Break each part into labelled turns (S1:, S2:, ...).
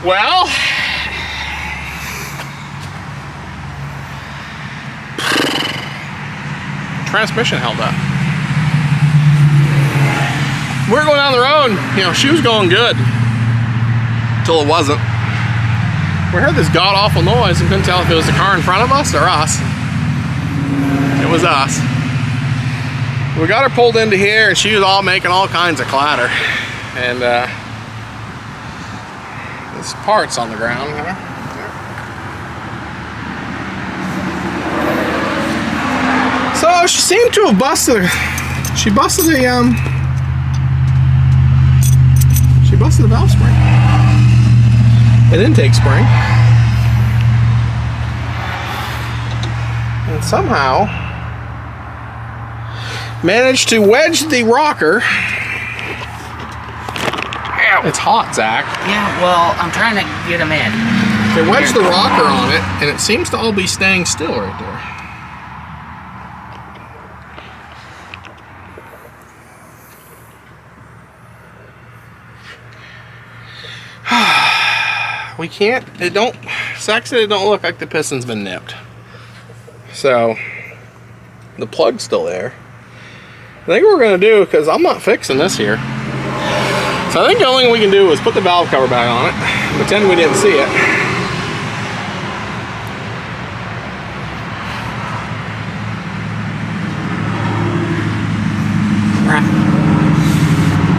S1: Well, transmission held up. We were going down the road, you know, she was going good until it wasn't. We heard this god-awful noise and couldn't tell if it was the car in front of us or us. It was us. We got her pulled into here and she was all making all kinds of clatter. And there's parts on the ground here. So she seemed to have busted she busted a valve spring. An intake spring. And somehow managed to wedge the rocker. Ow. It's hot, Zach.
S2: Yeah, well, I'm trying to get him in.
S1: They wedged the rocker on it, and it seems to all be staying still right there. We can't, Zach said it don't look like the piston's been nipped. So, the plug's still there. I think what we're gonna do, because I'm not fixing this here. So I think the only thing we can do is put the valve cover back on it, pretend we didn't see it.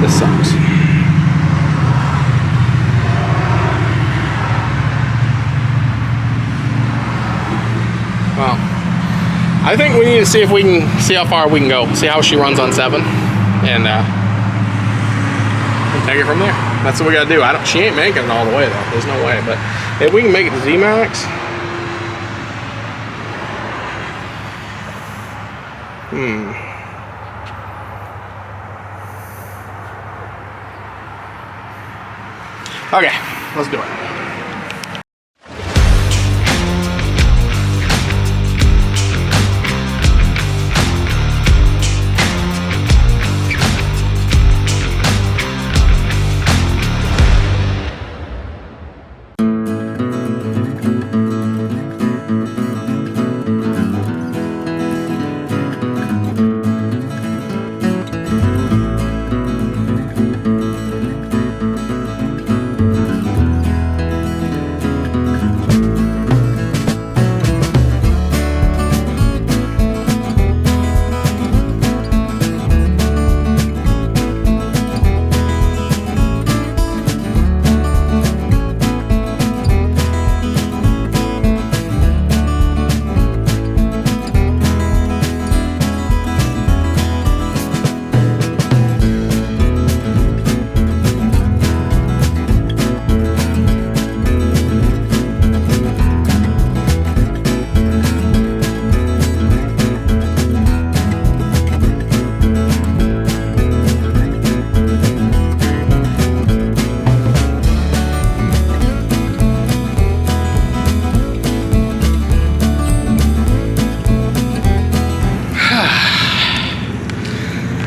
S1: This sucks. Well, I think we need to see if we can see how far we can go, see how she runs on 7, and we'll take it from there. That's what we gotta do. She ain't making it all the way though. There's no way, but if we can make it to Z-Max. Okay, let's do it.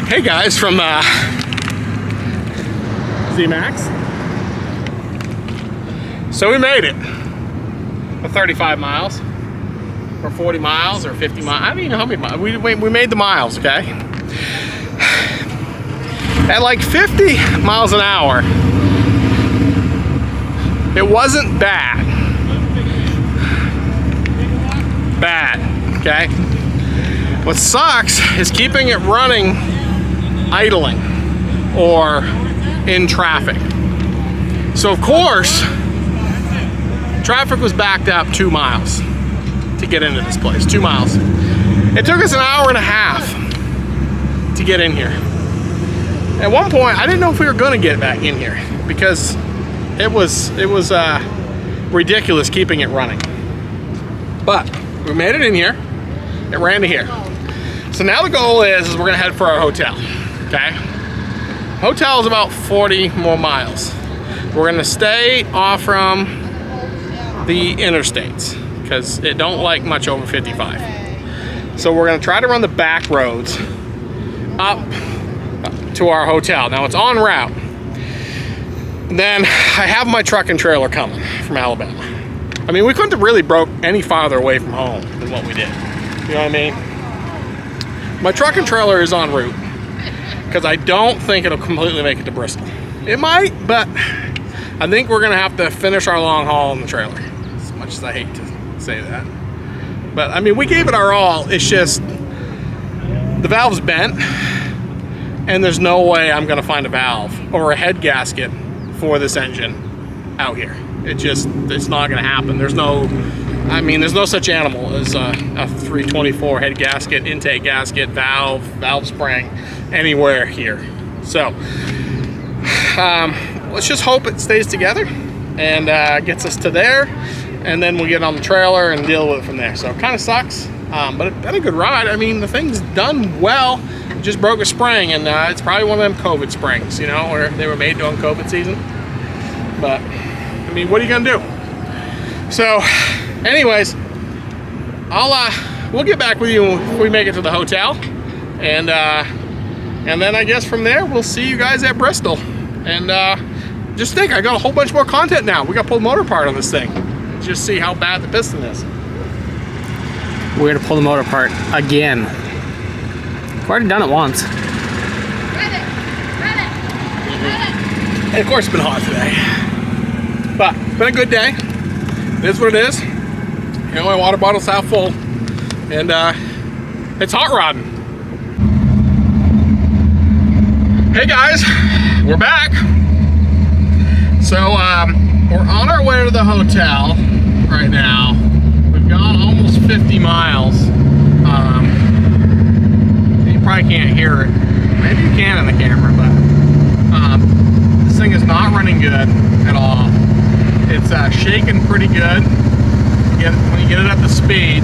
S1: Hey guys from Z-Max. So we made it. For 35 miles, or 40 miles, or 50 miles. I don't even know how many miles. We made the miles, okay? At like 50 miles an hour, it wasn't bad. Bad, okay? What sucks is keeping it running idling or in traffic. So of course, traffic was backed up 2 miles to get into this place, 2 miles. It took us an hour and a half to get in here. At one point, I didn't know if we were gonna get back in here because it was ridiculous keeping it running. But we made it in here, it ran to here. So now the goal is we're gonna head for our hotel. Okay, hotel is about 40 more miles. We're gonna stay off from the interstates because it don't like much over 55. So we're gonna try to run the back roads up to our hotel. Now it's en route. then I have my truck and trailer coming from Alabama. I mean, we couldn't have really broke any farther away from home than what we did. You know what I mean? My truck and trailer is en route because I don't think it'll completely make it to Bristol. It might, but I think we're gonna have to finish our long haul in the trailer. As much as I hate to say that. But I mean, we gave it our all. It's just, the valve's bent and there's no way I'm gonna find a valve or a head gasket for this engine out here. It's not gonna happen. There's no such animal as a 324 head gasket, intake gasket, valve spring anywhere here. So let's just hope it stays together and gets us to there, and then we'll get on the trailer and deal with it from there. So it kind of sucks, but it's been a good ride. I mean, the thing's done well. It just broke a spring, and it's probably one of them COVID springs, you know, where they were made during COVID season. But I mean, what are you gonna do? So anyways, we'll get back with you when we make it to the hotel, and then I guess from there we'll see you guys at Bristol. And just think, I got a whole bunch more content now. We got to pull the motor apart on this thing. Just see how bad the piston is.
S2: We're gonna pull the motor apart again. We've already done it once.
S1: And of course, it's been hot today, but it's been a good day. It is what it is. You know, my water bottle's half full, and it's hot rodding. Hey guys, we're back. So we're on our way to the hotel right now. We've gone almost 50 miles. You probably can't hear it. Maybe you can in the camera, but this thing is not running good at all. It's shaking pretty good. When you get it up to speed,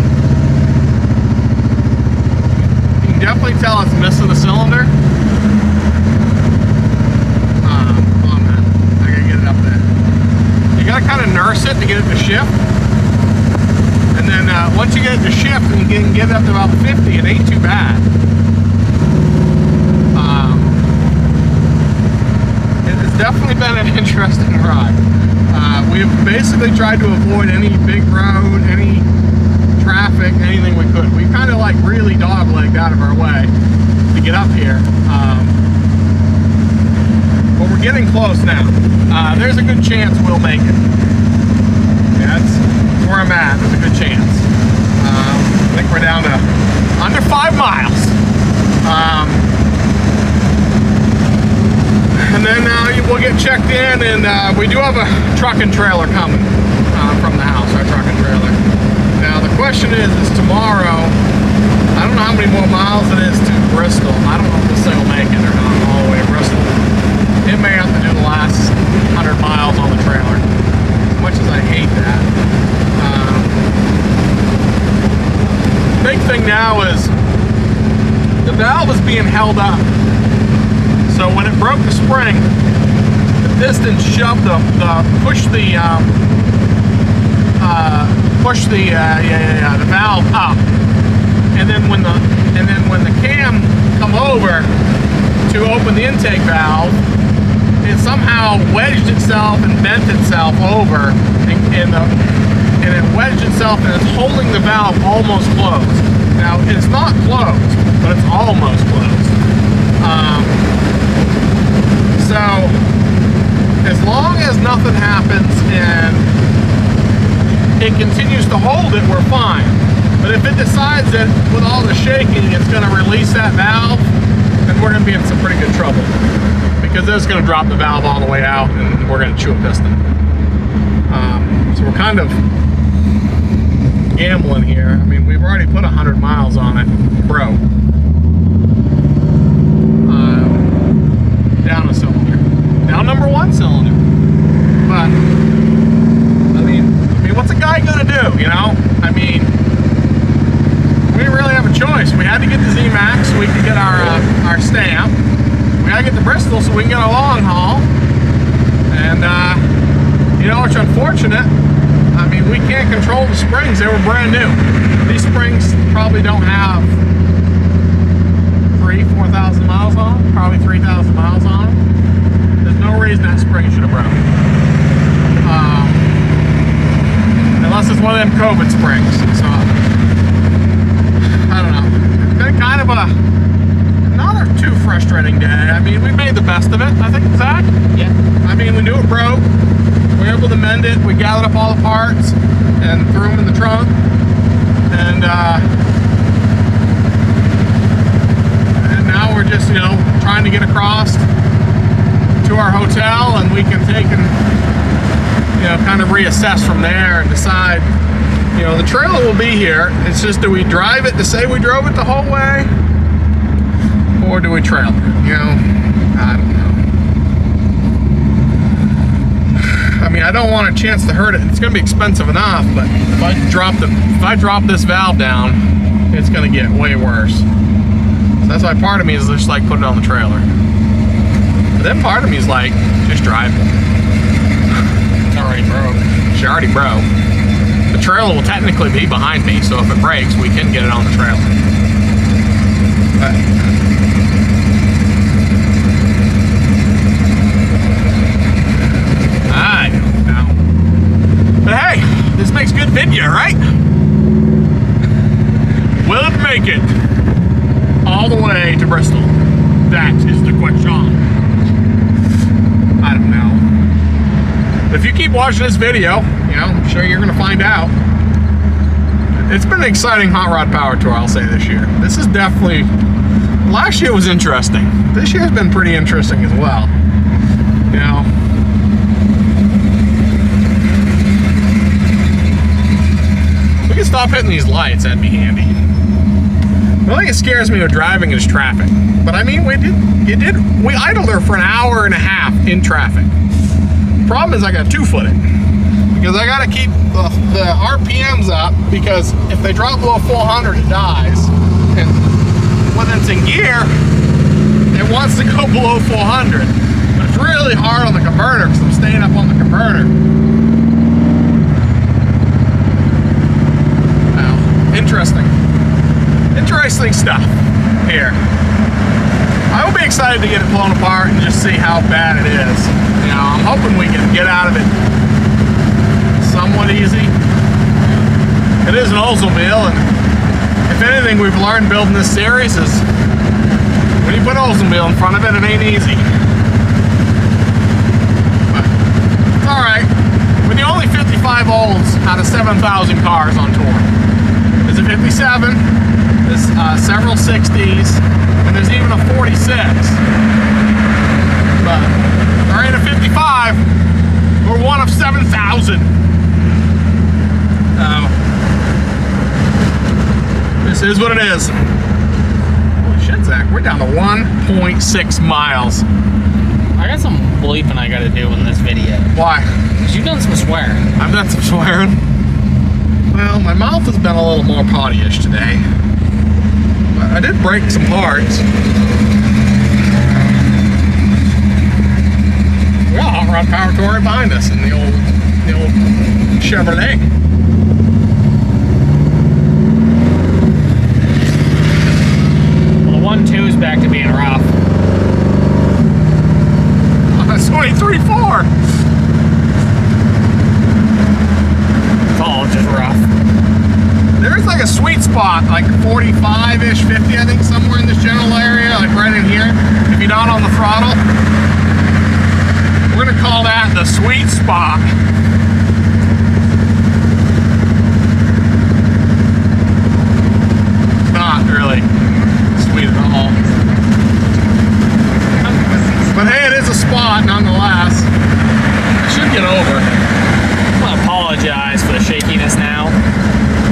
S1: you can definitely tell it's missing a cylinder. Hold on a minute. I gotta get it up there. You gotta kind of nurse it to get it to shift. And then once you get it to shift and you can get it up to about 50, it ain't too bad. It's definitely been an interesting ride. We've basically tried to avoid any big road, any traffic, anything we could. We've kind of like really dog-legged out of our way to get up here. But we're getting close now. There's a good chance we'll make it. Yeah, that's where I'm at. There's a good chance. I think we're down to under 5 miles. And then we'll get checked in, and we do have a truck and trailer coming from the house, our truck and trailer. Now the question is tomorrow, I don't know how many more miles it is to Bristol. I don't know if this thing will make it or not all the way to Bristol. It may have to do the last 100 miles on the trailer, as much as I hate that. Big thing now is the valve is being held up. So when it broke the spring, the piston shoved pushed the valve up, and then when the cam come over to open the intake valve, it somehow wedged itself and bent itself over, and it wedged itself and it's holding the valve almost closed. Now it's not closed, but it's almost closed. So, as long as nothing happens and it continues to hold it, we're fine. But if it decides that with all the shaking, it's going to release that valve, then we're going to be in some pretty good trouble. Because it's going to drop the valve all the way out and we're going to chew a piston. So we're kind of gambling here. I mean, we've already put 100 miles on it, bro. Down a cylinder. Down number 1 cylinder. But I mean, what's a guy gonna do, you know? I mean, we didn't really have a choice. We had to get the Z-Max so we could get our stamp. We gotta get to Bristol so we can get our long haul. And you know, it's unfortunate. I mean, we can't control the springs. They were brand new. These springs probably don't have 4,000 miles on them, probably 3,000 miles on them. There's no reason reason that spring should have broke. Unless it's one of them COVID springs. So, I don't know. It's been kind of not too frustrating day. I mean, we made the best of it, I think, Zach.
S2: Yeah.
S1: I mean, we knew it broke. We were able to mend it. We gathered up all the parts and threw them in the trunk. And now we're just, you know, trying to get across to our hotel, and we can take and, you know, kind of reassess from there and decide, you know, the trailer will be here. It's just, do we drive it to say we drove it the whole way? Or do we trailer it? You know, I don't know. I mean, I don't want a chance to hurt it. It's going to be expensive enough, but if I drop this valve down, it's going to get way worse. So that's why part of me is just like putting it on the trailer. But then part of me is like, just drive it.
S2: It's already broke.
S1: She already broke. The trailer will technically be behind me, so if it breaks, we can get it on the trailer. But I don't know. But hey, this makes good video, right? Will it make it all the way to Bristol? That is the question. I don't know. If you keep watching this video, you know, I'm sure you're going to find out. It's been an exciting hot rod power tour, I'll say, this year. This is definitely... Last year was interesting. This year's been pretty interesting as well. You know... If we can stop hitting these lights, that'd be handy. The only thing that scares me with driving is traffic. But I mean, we idled her for an hour and a half in traffic. Problem is I got 2-foot it, because I got to keep the RPMs up, because if they drop below 400 it dies, and when it's in gear it wants to go below 400, but it's really hard on the converter because I'm staying up on the converter. Wow, interesting stuff here. I will be excited to get it blown apart and just see how bad it is. You know, I'm hoping we can get out of it somewhat easy. It is an Oldsmobile, and if anything we've learned building this series is when you put Oldsmobile in front of it, it ain't easy. But it's alright. We're the only 55 Olds out of 7,000 cars on tour. There's a 57, there's several 60s, and there's even a 46. But there ain't a 55. We're one of 7,000. This is what it is. Holy shit, Zach, we're down to 1.6 miles.
S2: I got some bleeping I gotta do in this video.
S1: Why?
S2: Because you've done some swearing.
S1: I've done some swearing. Well, my mouth has been a little more potty-ish today. But I did break some parts. We got a hot rod power tour right behind us in the old Chevrolet.
S2: Well, the 1.2 is back to being rough.
S1: That's 23.4.
S2: It's all just rough.
S1: There's like a sweet spot, like 45-ish, 50, I think, somewhere in this general area, like right in here. If you're not on the throttle, we're gonna call that the sweet spot. Not really sweet at all. But hey, it is a spot nonetheless. I should get over.
S2: I want to apologize for the shakiness now. I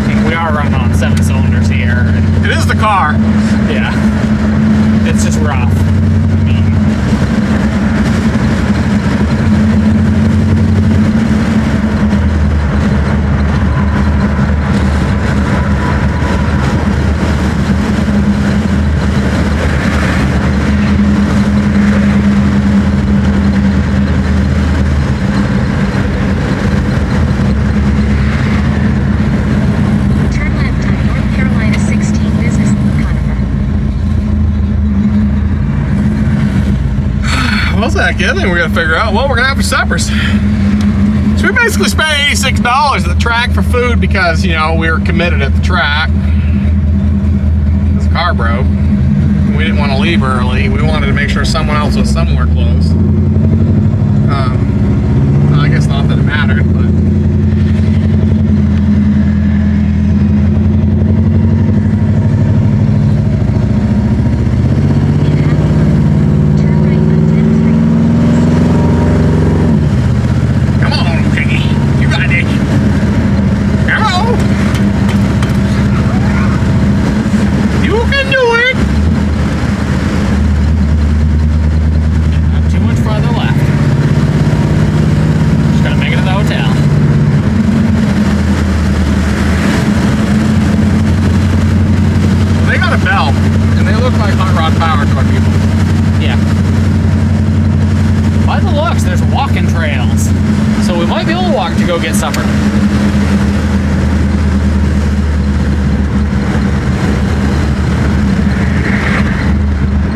S2: mean, we are running on 7 cylinders here. And,
S1: It is the car.
S2: yeah, it's just rough. I mean,
S3: Turn left on North Carolina 16 Business Conifer.
S1: that kid, then we gotta figure out what we're gonna have for suppers. So we basically spent $86 at the track for food because, you know, we were committed at the track. This car broke. We didn't want to leave early. We wanted to make sure someone else was somewhere close. Well, I guess not that it mattered, but.
S3: Turn right on 10th Street Northwest.
S1: Come on, Piggy. You got it. Come on. You can do it.
S2: Not too much farther left. Just gotta make it to the hotel.
S1: They got a bell, and they look like hot rod power truck people.
S2: Yeah. By the looks, there's walking trails. So we might be able to walk to go get supper.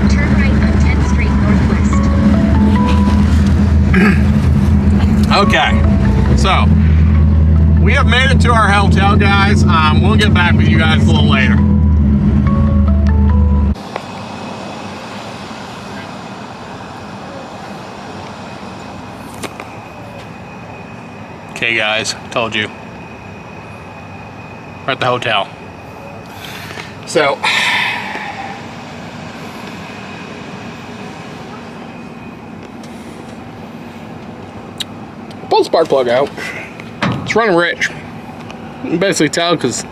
S3: Turn right on 10th Street Northwest.
S1: Okay, so we have made it to our hotel, guys. We'll get back with you guys a little later. Okay, guys, told you. We're at the hotel. So, pull the spark plug out. It's running rich. You can basically tell because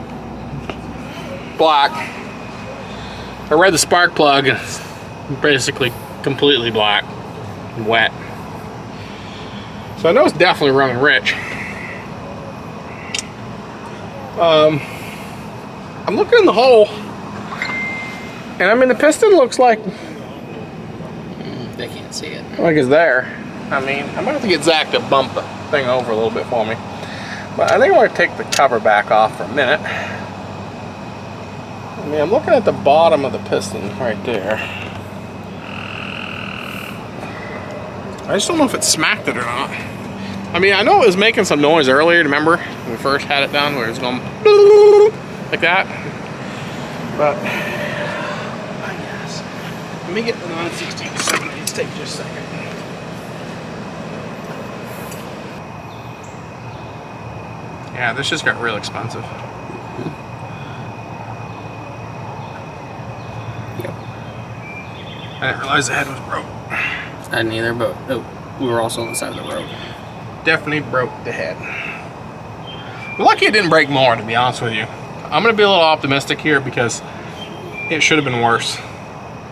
S1: black. I read the spark plug and it's basically completely black and wet. So I know it's definitely running rich. I'm looking in the hole, and I mean the piston looks like
S2: They can't see it.
S1: it's there. I mean, I'm gonna have to get Zach to bump the thing over a little bit for me. But I think I want to take the cover back off for a minute. I mean, I'm looking at the bottom of the piston right there. I just don't know if it smacked it or not. I mean, I know it was making some noise earlier. Remember when we first had it done, where it was going like that? But I guess. Let me get the 916 7/8. Take just a second. Yeah, this just got real expensive.
S4: Yep.
S1: I didn't realize the head was broke.
S4: I didn't either, but we were also on the side of the road.
S1: Definitely broke the head. We're lucky it didn't break more, to be honest with you. I'm gonna be a little optimistic here because it should have been worse.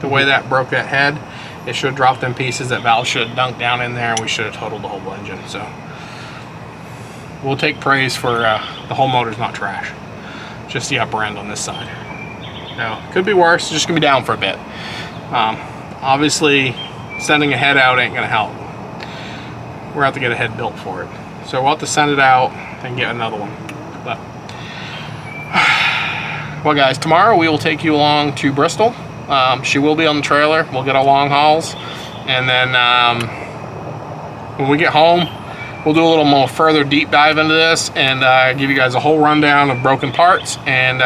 S1: The way that broke that head, it should have dropped in pieces. That valve should have dunked down in there and we should have totaled the whole engine. So we'll take praise for the whole motor's not trash. Just the upper end on this side. Now, could be worse, it's just gonna be down for a bit. Obviously, sending a head out ain't gonna help. We're going to have to get a head built for it. So we'll have to send it out and get another one. But, well guys, tomorrow we will take you along to Bristol. She will be on the trailer. We'll get our long hauls. And then when we get home, we'll do a little more further deep dive into this and give you guys a whole rundown of broken parts and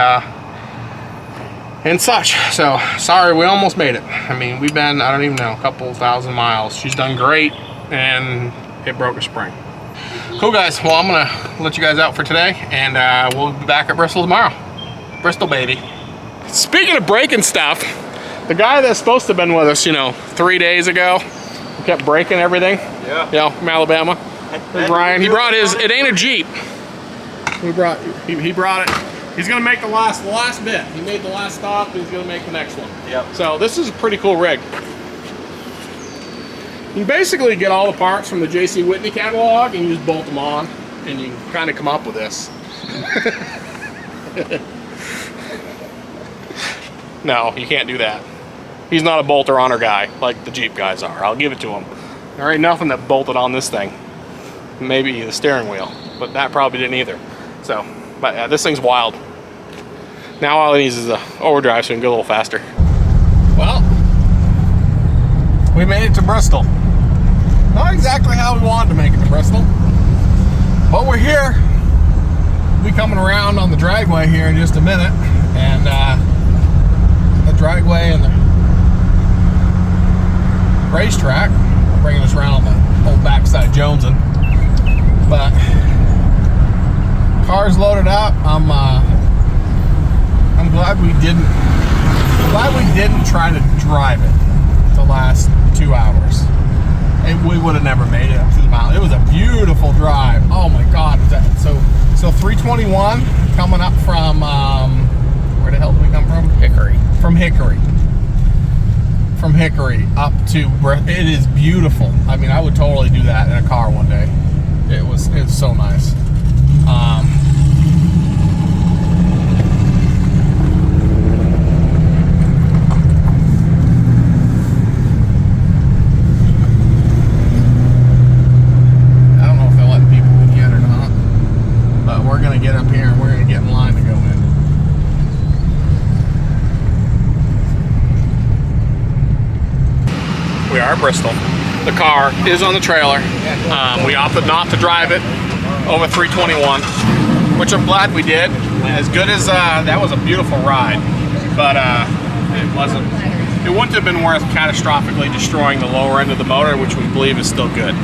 S1: such. So, sorry, we almost made it. I mean, we've been, I don't even know, a couple thousand miles. She's done great, and it broke a spring. Cool, guys. Well, I'm gonna let you guys out for today, and we'll be back at Bristol tomorrow. Bristol, baby. Speaking of breaking stuff, the guy that's supposed to have been with us, you know, 3 days ago, who kept breaking everything, you know, from Alabama, there's Ryan. He brought his, it ain't a Jeep. He brought it. He's gonna make the last bit. He made the last stop, and he's gonna make the next one.
S5: Yep.
S1: So this is a pretty cool rig. You basically get all the parts from the J.C. Whitney catalog and you just bolt them on, and you kind of come up with this. No, you can't do that. He's not a bolter honor guy like the Jeep guys are. I'll give it to him. There ain't nothing that bolted on this thing. Maybe the steering wheel, but that probably didn't either. So, but yeah, this thing's wild. Now all it needs is a overdrive so we can go a little faster. Well, we made it to Bristol. Not exactly how we wanted to make it to Bristol, but we're here. We'll be coming around on the dragway here in just a minute, and the dragway and the racetrack, bringing us around on the old backside Jonesin. But car's loaded up. I'm glad we didn't. Glad we didn't try to drive it the last 2 hours. We would have never made it up to the mountain. It was a beautiful drive. Oh my God! So 321 coming up from where the hell did we come from?
S4: Hickory.
S1: From Hickory. From Hickory up to it is beautiful. I mean, I would totally do that in a car one day. It's so nice. I don't know if they're letting people in yet or not, but we're gonna get up here and we're gonna get in line to go in. We are at Bristol. The car is on the trailer. We opted not to drive it over 321, which I'm glad we did. As good as that was a beautiful ride, but it wouldn't have been worth catastrophically destroying the lower end of the motor, which we believe is still good.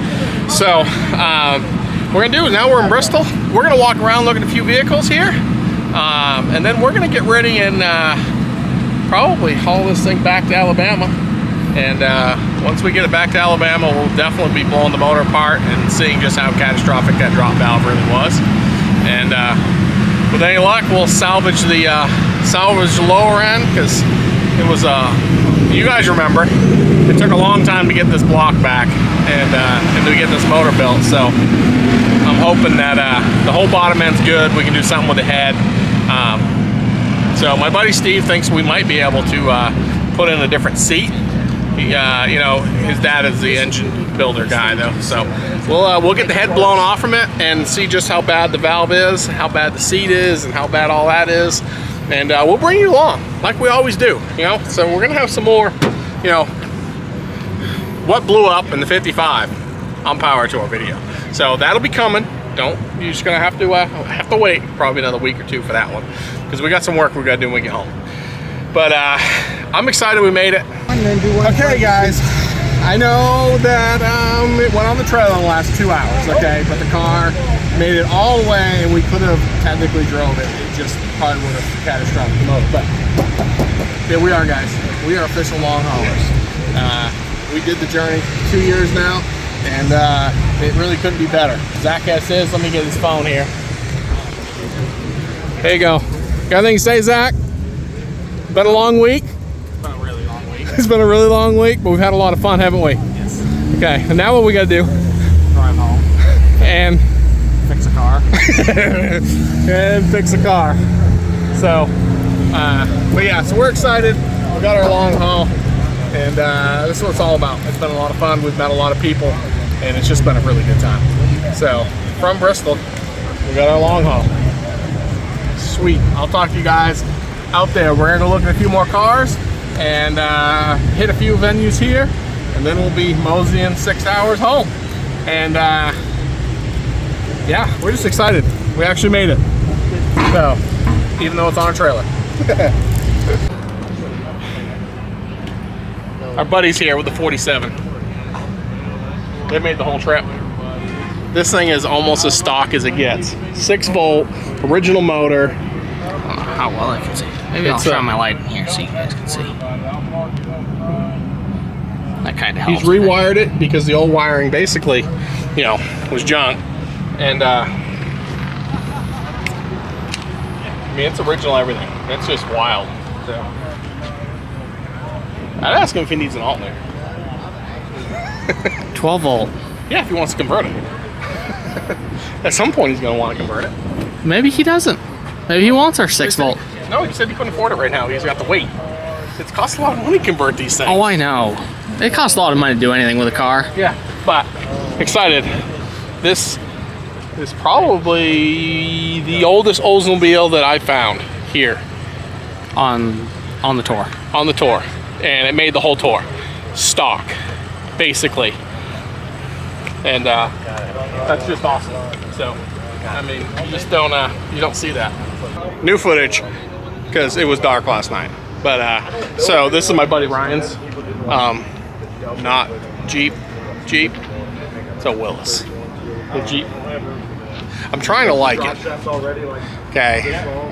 S1: So what we're gonna do is, now we're in Bristol, we're gonna walk around, look at a few vehicles here, and then we're gonna get ready and probably haul this thing back to Alabama. And once we get it back to Alabama, we'll definitely be blowing the motor apart and seeing just how catastrophic that drop valve really was. And with any luck, we'll salvage the lower end, because it was you guys remember, it took a long time to get this block back and to get this motor built. So I'm hoping that the whole bottom end's good. We can do something with the head. So my buddy Steve thinks we might be able to put in a different seat. You know, his dad is the engine builder guy though, so we'll get the head blown off from it and see just how bad the valve is, how bad the seat is, and how bad all that is, and we'll bring you along like we always do. You know, so we're gonna have some more, you know, what blew up in the 55 on Power Tour video. So that'll be coming. You're just gonna have to wait probably another week or two for that one, because we got some work we gotta do when we get home. But I'm excited we made it. Okay, guys, I know that it went on the trailer in the last 2 hours, okay, but the car made it all the way, and we could have technically drove it. It just probably would have catastrophic the motor. But here we are, guys. We are official long haulers. We did the journey 2 years now, and it really couldn't be better. Zach has his. Let me get his phone here. Here you go. Got anything to say, Zach? Been a long week?
S2: It's been a really long week.
S1: It's been a really long week, but we've had a lot of fun, haven't we?
S2: Yes.
S1: Okay, and now what we gotta do?
S2: Drive home.
S1: And
S2: Fix a car.
S1: and fix a car. So, but yeah, so we're excited. We got our long haul, and this is what it's all about. It's been a lot of fun. We've met a lot of people, and it's just been a really good time. So, from Bristol, we got our long haul. Sweet. I'll talk to you guys out there. We're gonna go look at a few more cars and hit a few venues here, and then we'll be moseying 6 hours home. And yeah, we're just excited. We actually made it. So, even though it's on a trailer. Our buddy's here with the 47. They made the whole trip. This thing is almost as stock as it gets. 6-volt, original motor.
S4: How well I can see. Maybe I'll shine my light in here so you guys can see. That kind of helps.
S1: He's rewired it because the old wiring basically, you know, was junk. And I mean, it's original everything. It's just wild. So I'd ask him if he needs an alternator.
S4: 12 volt.
S1: Yeah, if he wants to convert it. At some point he's gonna want to convert it.
S4: Maybe he doesn't. Maybe he wants our 6 volt.
S1: No, he said he couldn't afford it right now. He's got to wait. It costs a lot of money to convert these things.
S4: Oh, I know. It costs a lot of money to do anything with a car.
S1: Yeah, but excited. This is probably the oldest Oldsmobile that I found here
S4: On the tour.
S1: on the tour, and it made the whole tour stock, basically. and that's just awesome. So, I mean, you don't see that. New footage, because it was dark last night. But so this is my buddy Ryan's, not Jeep. It's a Willys. The Jeep. I'm trying to like it. Okay,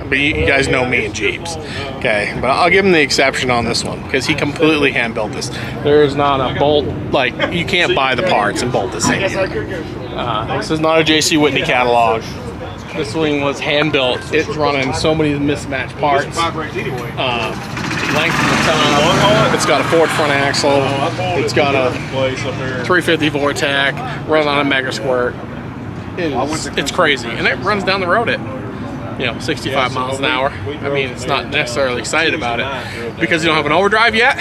S1: but you guys know me and Jeeps. Okay, but I'll give him the exception on this one because he completely hand built this. There is not a bolt, like you can't buy the parts and bolt this thing. This is not a JC Whitney catalog. This wing was hand built. It's running so many mismatched parts. Length of the tongue. It's got a Ford front axle. It's got a 350 Vortec. Runs on a Mega Squirt. It's crazy, and it runs down the road at 65 miles an hour. I mean, it's not necessarily excited about it because you don't have an overdrive yet.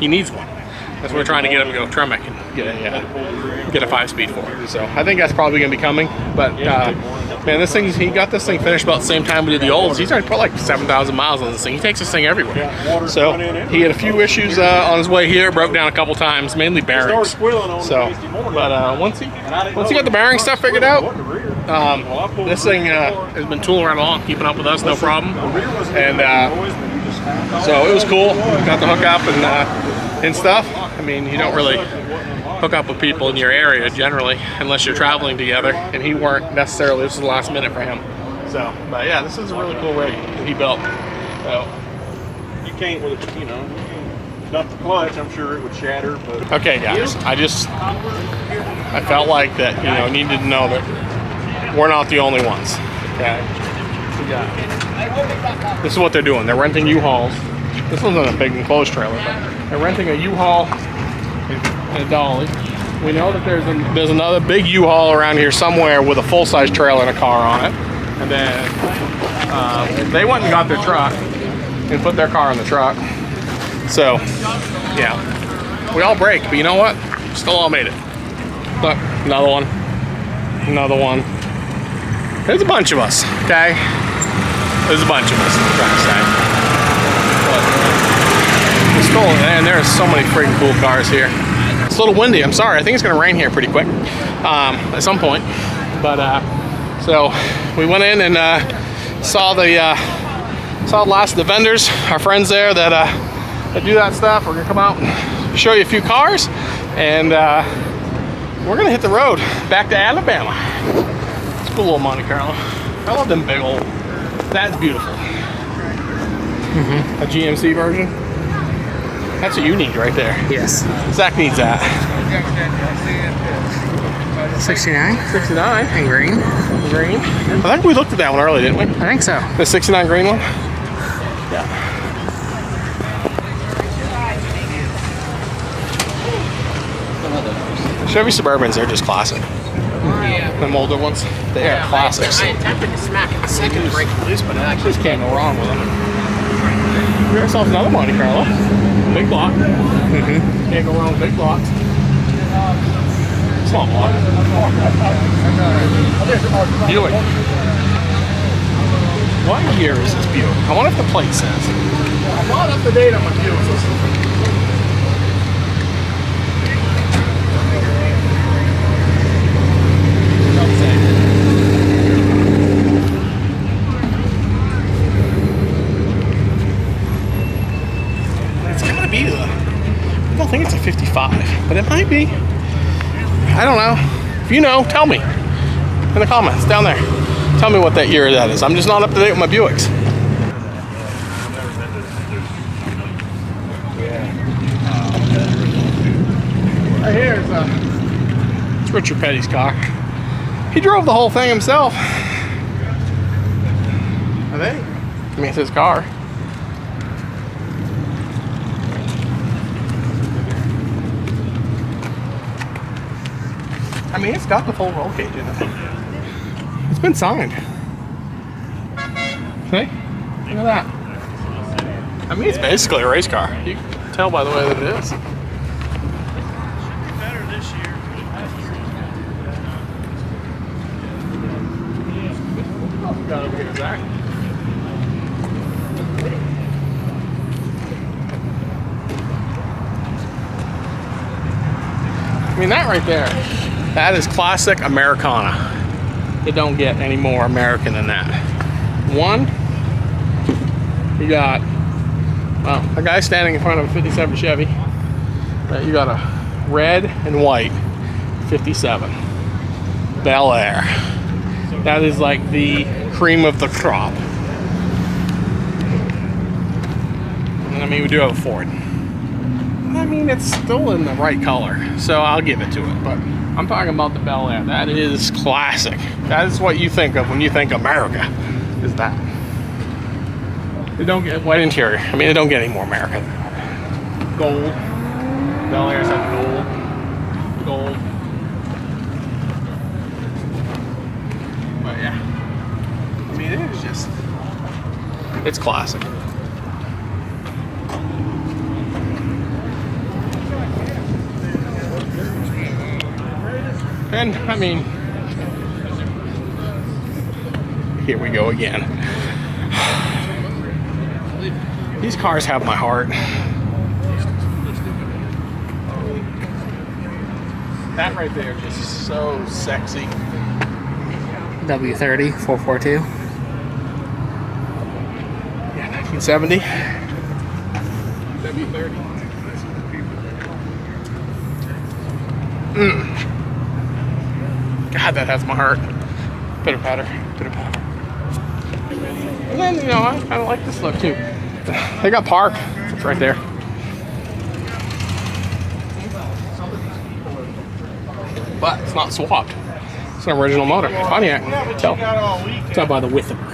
S1: He needs one. That's what we're trying to get him to go Tremec and get a 5-speed for it. So I think that's probably going to be coming. But man, he got this thing finished about the same time we did the olds. He's already put like 7,000 miles on this thing. He takes this thing everywhere. So he had a few issues on his way here. Broke down a couple times, mainly bearings. So, but once he got the bearing stuff figured out, this thing has been tooling right along, keeping up with us, no problem. And so it was cool. Got to hook up and stuff. I mean, you don't really hook up with people in your area generally unless you're traveling together, and he weren't necessarily. This was the last minute for him. So, but yeah, this is a really cool rig that he built. So
S5: You can't with it, not the clutch. I'm sure it would shatter. But
S1: okay, guys, I felt like that needed to know that we're not the only ones. Okay. This is what they're doing. They're renting U-Hauls. This wasn't a big enclosed trailer, but they're renting a U-Haul and a dolly. We know that there's another big U-Haul around here somewhere with a full-size trailer and a car on it. And then they went and got their truck and put their car in the truck. So, yeah, we all break, but you know what? Still all made it. Look, another one. There's a bunch of us, okay? There's a bunch of us, I'm trying to say. And there's so many freaking cool cars here. It's a little windy, I'm sorry. I think it's gonna rain here pretty quick at some point. But so we went in and saw the last of the vendors, our friends there that do that stuff. We're gonna come out and show you a few cars, and we're gonna hit the road back to Alabama. It's a cool little Monte Carlo. I love them big old, that's beautiful. A GMC version. That's what you need right there.
S4: Yes.
S1: Zach needs that.
S4: 69.
S1: 69.
S4: And green.
S1: Green. I think we looked at that one earlier, didn't we?
S4: I think so.
S1: The 69 green one? Yeah. Chevy Suburbans, they're just classic. Them older ones, they are classics.
S4: I attempted to smack it the second to break loose, but I
S1: Just can't go wrong with them. We got ourselves another Monte Carlo. Big block. Can't go wrong with big blocks. Small block. Buick. What year is this Buick? I wonder if the plate says. I'm not up to date on my Buick. I don't think it's a 55, but it might be. I don't know. If you know, tell me in the comments down there. Tell me what that year that is. I'm just not up to date with my Buicks. Right here is it's Richard Petty's car. He drove the whole thing himself. I think. I mean, it's his car. I mean, it's got the full roll cage in it. It's been signed. Okay, look at that. I mean, it's basically a race car. You can tell by the way that it is.
S5: better this year.
S1: Got over here, Zach. I mean, that right there. That is classic Americana. It don't get any more American than that. One, you got, well, a guy standing in front of a 57 Chevy. You got a red and white 57 Bel Air. That is like the cream of the crop. And I mean, we do have a Ford. I mean, it's still in the right color, so I'll give it to it. But I'm talking about the Bel Air. That is classic. That is what you think of when you think America, is that. They don't get white interior. I mean, they don't get any more American than that. Gold. Bel Airs have gold. But yeah. I mean, it is just, it's classic. And I mean, here we go again. These cars have my heart. That right there is just so sexy.
S4: W30 442.
S1: Yeah, 1970. W30. God, that has my heart. Pitter patter, pitter patter. And then, you know, I kind of like this look too. They got park. It's right there. But it's not swapped. It's an original motor. Pontiac. Tell by the width of her.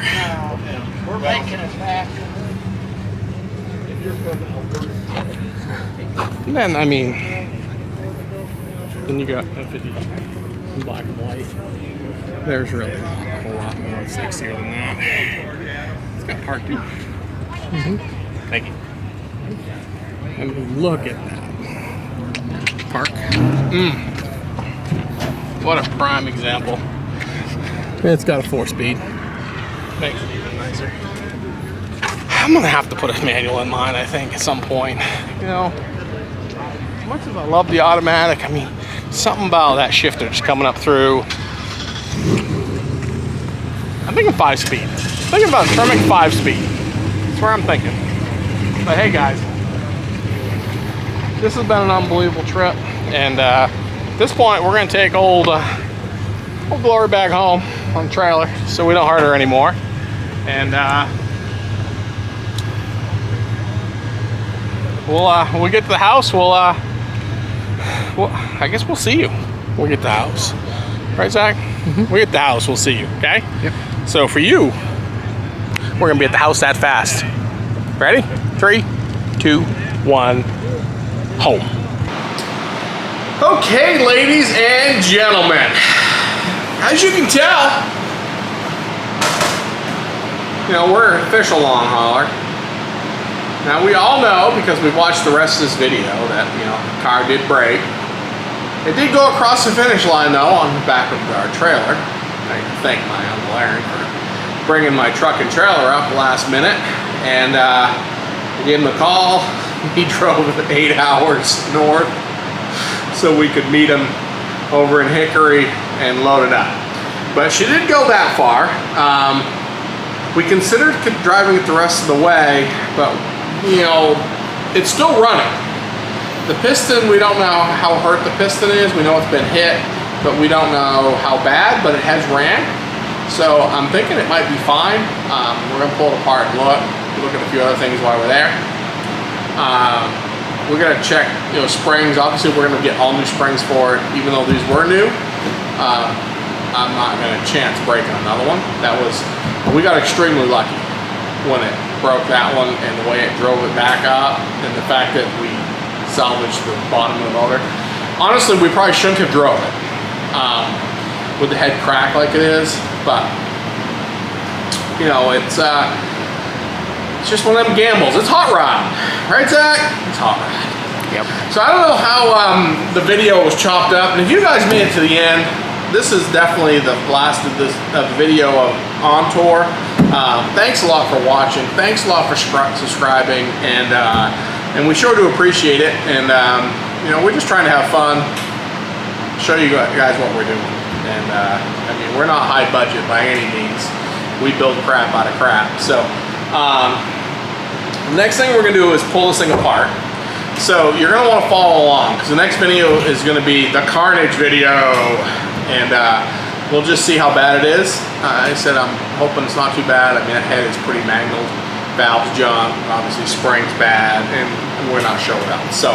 S5: We're making it back.
S1: And then, I mean, then you got a 50 black and white. There's really not a whole lot more sexier than that. It's got park too. Thank you. I mean, look at that. Park. What a prime example. It's got a 4-speed. Makes it even nicer. I'm gonna have to put a manual in mine, I think, at some point. You know, as much as I love the automatic, I mean, something about that shifter just coming up through. I'm thinking 5-speed. I'm thinking about trimming 5-speed. That's where I'm thinking. But hey guys, this has been an unbelievable trip, and at this point we're gonna take old Glory back home on the trailer so we don't hurt her anymore. And when we get to the house, well, I guess we'll see you when we get to the house. Right, Zach? When we get to the house, we'll see you, okay?
S4: Yep.
S1: So for you, we're gonna be at the house that fast. Ready? 3, 2, 1, home. Okay, ladies and gentlemen, as you can tell, you know, we're an official long hauler. Now we all know, because we've watched the rest of this video, that, you know, the car did break. It did go across the finish line though on the back of our trailer. I thank my Uncle Aaron for bringing my truck and trailer up last minute, and I gave him a call. He drove 8 hours north so we could meet him over in Hickory and load it up. But she didn't go that far. We considered driving it the rest of the way, but you know, it's still running. The piston, we don't know how hurt the piston is. We know it's been hit, but we don't know how bad, but it has ran. So I'm thinking it might be fine. We're gonna pull it apart and look at a few other things while we're there. We're gonna check, you know, springs. Obviously we're gonna get all new springs for it, even though these were new. I'm not gonna chance breaking another one. We got extremely lucky when it broke that one, and the way it drove it back up, and the fact that we salvaged the bottom of the motor. Honestly, we probably shouldn't have drove it with the head crack like it is, but you know, it's just one of them gambles. It's hot rod, right, Zach? It's hot rod.
S4: Yep.
S1: So I don't know how the video was chopped up, and if you guys made it to the end, this is definitely the last of the video of On Tour. Thanks a lot for watching. Thanks a lot for subscribing, and we sure do appreciate it. And you know, we're just trying to have fun, show you guys what we're doing. And I mean, we're not high budget by any means. We build crap out of crap. So the next thing we're gonna do is pull this thing apart. So you're gonna wanna follow along because the next video is gonna be the carnage video. And we'll just see how bad it is. I said I'm hoping it's not too bad. I mean, that head is pretty mangled. Valves junk, obviously spring's bad, and we're not sure what else. So,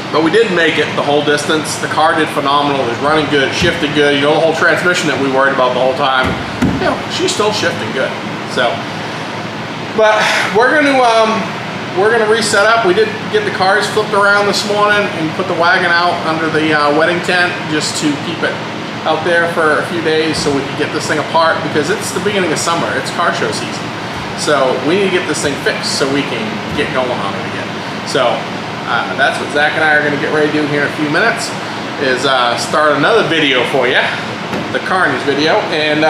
S1: but we did make it the whole distance. The car did phenomenal. It was running good, shifted good. You know, the whole transmission that we worried about the whole time, you know, she's still shifting good. So, but we're gonna reset up. We did get the cars flipped around this morning and put the wagon out under the wedding tent just to keep it out there for a few days so we can get this thing apart because it's the beginning of summer. It's car show season. So we need to get this thing fixed so we can get going on it again. So that's what Zach and I are gonna get ready to do here in a few minutes is start another video for you, the carnage video, and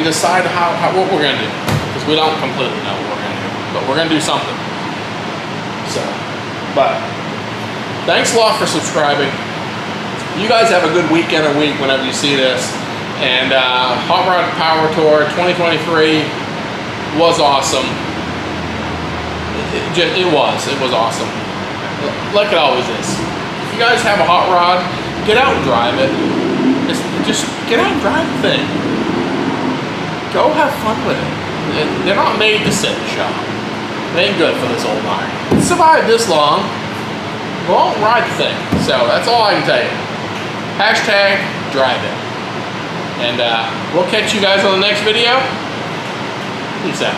S1: decide what we're gonna do because we don't completely know what we're gonna do, but we're gonna do something. So, but thanks a lot for subscribing. You guys have a good weekend or week whenever you see this. And Hot Rod Power Tour 2023 was awesome. It was awesome. Like it always is. If you guys have a hot rod, get out and drive it. Just get out and drive the thing. Go have fun with it. They're not made to sit in the shop. They ain't good for this old iron. It survived this long. Go out and ride the thing. So that's all I can tell you. Hashtag drive it. And we'll catch you guys on the next video. Peace out.